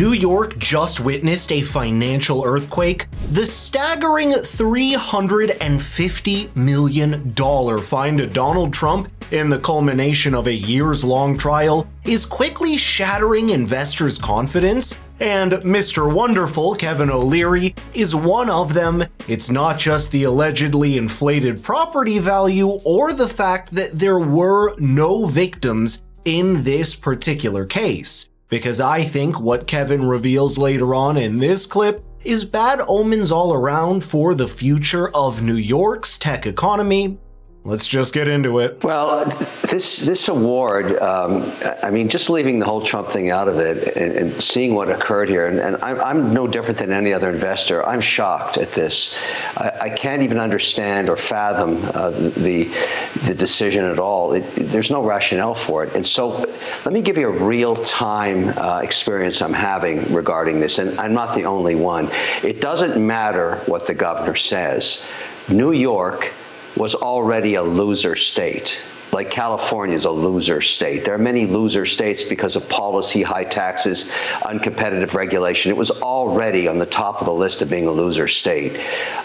New York just witnessed a financial earthquake, the staggering $350 million fine to Donald Trump in the culmination of a years-long trial is quickly shattering investors' confidence, and Mr. Wonderful, Kevin O'Leary, is one of them. It's not just the allegedly inflated property value or the fact that there were no victims in this particular case, because I think what Kevin reveals later on in this clip is bad omens all around for the future of New York's tech economy. Let's just get into it. Well, this award, just leaving the whole Trump thing out of it and seeing what occurred here, and I'm no different than any other investor. I'm shocked at this. I can't even understand or fathom the decision at all. There's no rationale for it. And so let me give you a real-time experience I'm having regarding this, and I'm not the only one. It doesn't matter what the governor says. New York was already a loser state. Like California is a loser state. There are many loser states because of policy, high taxes, uncompetitive regulation. It was already on the top of the list of being a loser state.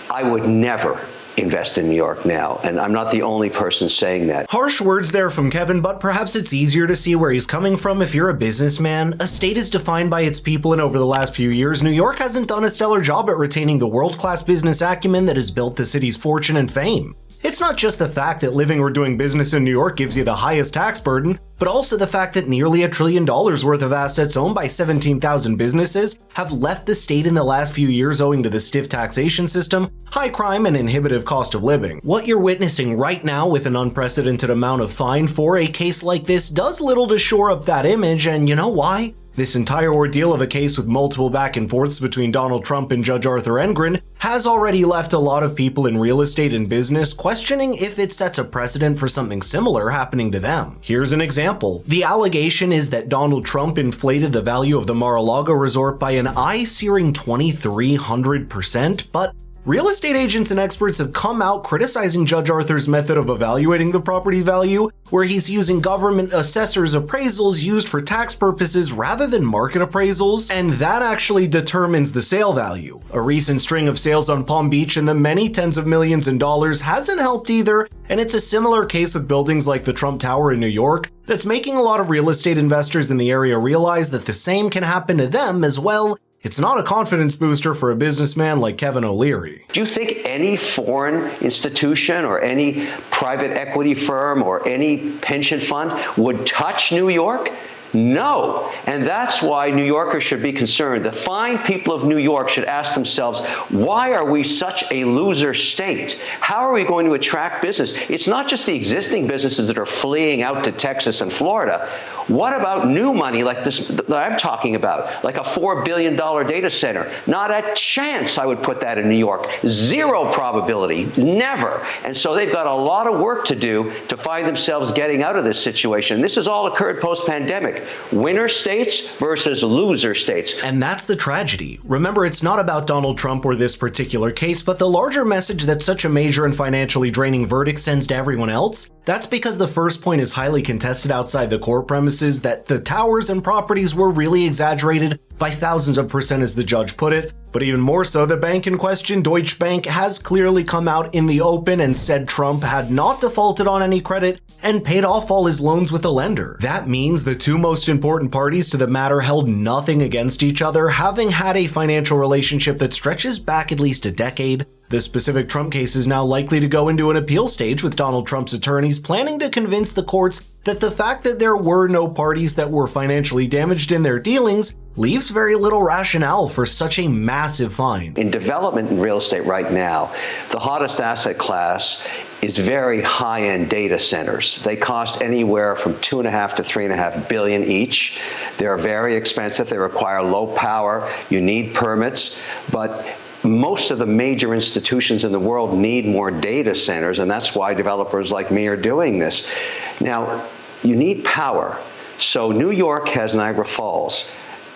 I would never invest in New York now, and I'm not the only person saying that. Harsh words there from Kevin, but perhaps it's easier to see where he's coming from if you're a businessman. A state is defined by its people, and over the last few years, New York hasn't done a stellar job at retaining the world-class business acumen that has built the city's fortune and fame. It's not just the fact that living or doing business in New York gives you the highest tax burden, but also the fact that nearly $1 trillion worth of assets owned by 17,000 businesses have left the state in the last few years owing to the stiff taxation system, high crime, and inhibitive cost of living. What you're witnessing right now with an unprecedented amount of fine for a case like this does little to shore up that image, and you know why? This entire ordeal of a case with multiple back and forths between Donald Trump and Judge Arthur Engoron has already left a lot of people in real estate and business questioning if it sets a precedent for something similar happening to them. Here's an example. The allegation is that Donald Trump inflated the value of the Mar-a-Lago resort by an eye-searing 2,300%, but real estate agents and experts have come out criticizing Judge Arthur's method of evaluating the property's value, where he's using government assessors' appraisals used for tax purposes rather than market appraisals, and that actually determines the sale value. A recent string of sales on Palm Beach in the many tens of millions in dollars hasn't helped either, and it's a similar case with buildings like the Trump Tower in New York that's making a lot of real estate investors in the area realize that the same can happen to them as well. It's not a confidence booster for a businessman like Kevin O'Leary. Do you think any foreign institution or any private equity firm or any pension fund would touch New York? No. And that's why New Yorkers should be concerned. The fine people of New York should ask themselves, why are we such a loser state? How are we going to attract business? It's not just the existing businesses that are fleeing out to Texas and Florida. What about new money like this that I'm talking about, like a $4 billion data center? Not a chance I would put that in New York. Zero probability, never. And so they've got a lot of work to do to find themselves getting out of this situation. This has all occurred post-pandemic. Winner states versus loser states. And that's the tragedy. Remember, it's not about Donald Trump or this particular case, but the larger message that such a major and financially draining verdict sends to everyone else. That's because the first point is highly contested outside the court premises, that the towers and properties were really exaggerated by thousands of percent, as the judge put it. But even more so, the bank in question, Deutsche Bank, has clearly come out in the open and said Trump had not defaulted on any credit and paid off all his loans with the lender. That means the two most important parties to the matter held nothing against each other, having had a financial relationship that stretches back at least a decade. The specific Trump case is now likely to go into an appeal stage, with Donald Trump's attorneys planning to convince the courts that the fact that there were no parties that were financially damaged in their dealings leaves very little rationale for such a massive fine. In development in real estate right now, the hottest asset class is very high-end data centers. They cost anywhere from $2.5 to $3.5 billion each. They're very expensive. They require low power. You need permits, but most of the major institutions in the world need more data centers, and that's why developers like me are doing this. Now, you need power. So New York has Niagara Falls.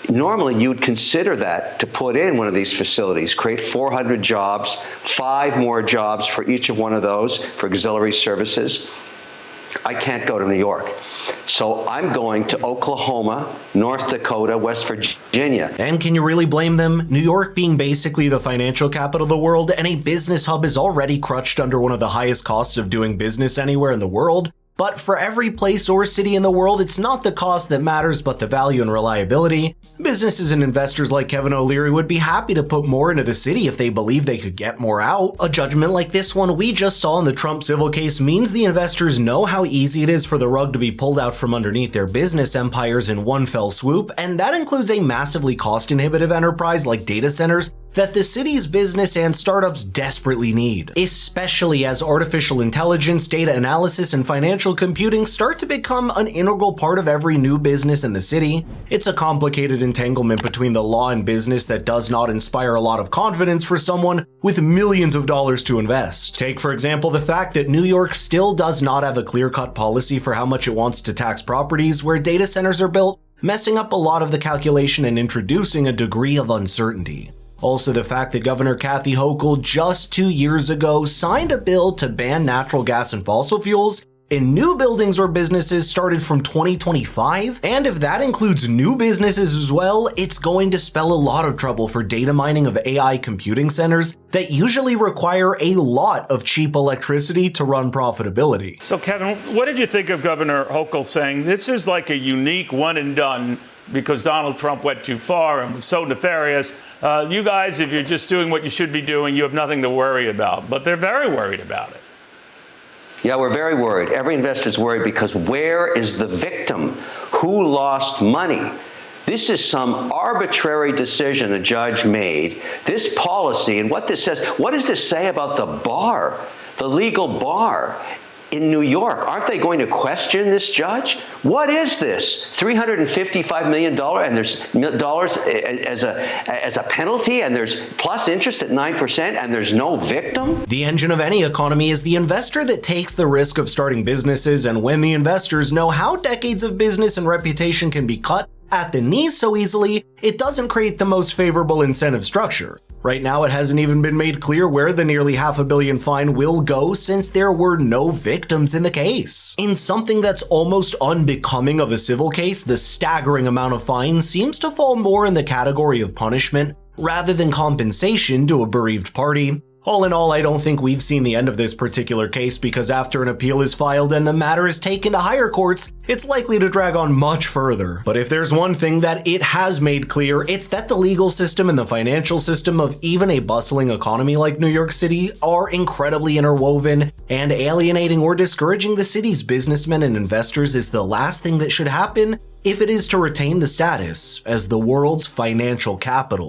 Normally, you'd consider that to put in one of these facilities, create 400 jobs, 5 more jobs for each of one of those for auxiliary services. I can't go to New York. So I'm going to Oklahoma, North Dakota, West Virginia. And can you really blame them? New York being basically the financial capital of the world and a business hub is already crutched under one of the highest costs of doing business anywhere in the world. But for every place or city in the world, it's not the cost that matters, but the value and reliability. Businesses and investors like Kevin O'Leary would be happy to put more into the city if they believe they could get more out. A judgment like this one we just saw in the Trump civil case means the investors know how easy it is for the rug to be pulled out from underneath their business empires in one fell swoop, and that includes a massively cost-inhibitive enterprise like data centers that the city's business and startups desperately need, especially as artificial intelligence, data analysis, and financial computing start to become an integral part of every new business in the city. It's a complicated entanglement between the law and business that does not inspire a lot of confidence for someone with millions of dollars to invest. Take, for example, the fact that New York still does not have a clear-cut policy for how much it wants to tax properties where data centers are built, messing up a lot of the calculation and introducing a degree of uncertainty. Also, the fact that Governor Kathy Hochul just 2 years ago signed a bill to ban natural gas and fossil fuels in new buildings or businesses started from 2025, and if that includes new businesses as well, it's going to spell a lot of trouble for data mining of AI computing centers that usually require a lot of cheap electricity to run profitability. So Kevin, what did you think of Governor Hochul saying this is like a unique one and done because Donald Trump went too far and was so nefarious? You guys, if you're just doing what you should be doing, you have nothing to worry about. But they're very worried about it. Yeah, we're very worried. Every investor's worried because where is the victim? Who lost money? This is some arbitrary decision a judge made. This policy and what this says, what does this say about the bar, the legal bar in New York? Aren't they going to question this judge? What is this? $355 million and there's dollars as a penalty and there's plus interest at 9% and there's no victim? The engine of any economy is the investor that takes the risk of starting businesses, and when the investors know how decades of business and reputation can be cut at the knees so easily, it doesn't create the most favorable incentive structure. Right now, it hasn't even been made clear where the nearly $500 million fine will go since there were no victims in the case. In something that's almost unbecoming of a civil case, the staggering amount of fine seems to fall more in the category of punishment rather than compensation to a bereaved party. All in all, I don't think we've seen the end of this particular case because after an appeal is filed and the matter is taken to higher courts, it's likely to drag on much further. But if there's one thing that it has made clear, it's that the legal system and the financial system of even a bustling economy like New York City are incredibly interwoven, and alienating or discouraging the city's businessmen and investors is the last thing that should happen if it is to retain the status as the world's financial capital.